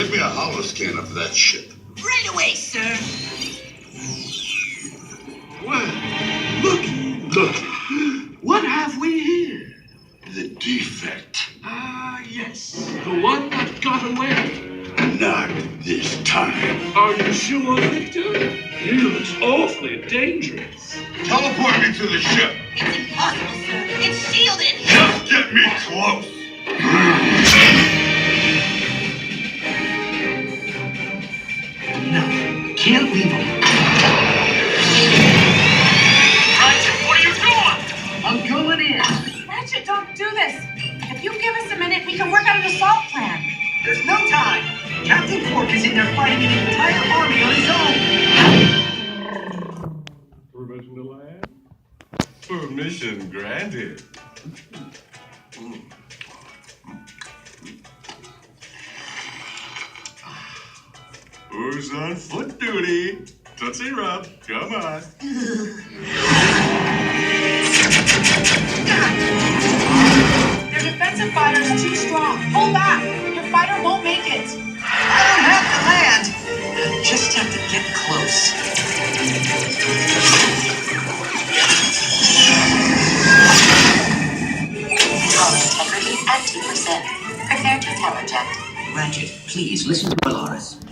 Give me a hollow scanner for that ship. Right away, sir. Well, look. What have we here? The defect. Ah, yes. The one that got away. Not this time. Are you sure, Victor? He looks awfully dangerous. Teleport me to the ship. It's impossible, sir. It's shielded. Just get me close. No, can't leave him. Ratchet, what are you doing? I'm going in. Ratchet, don't do this. If you give us a minute, we can work out an assault plan. There's no time. Captain Quark is in there fighting an entire army on his own. Permission to land? Permission granted. Who's on foot duty? Tootsie Rub, come on. Their defensive fighter is too strong. Hold back. Your fighter won't make it. I don't have to land. I just have to get close. Hull integrity at 2%. Prepare to teleject. Ratchet, please listen to Dolores.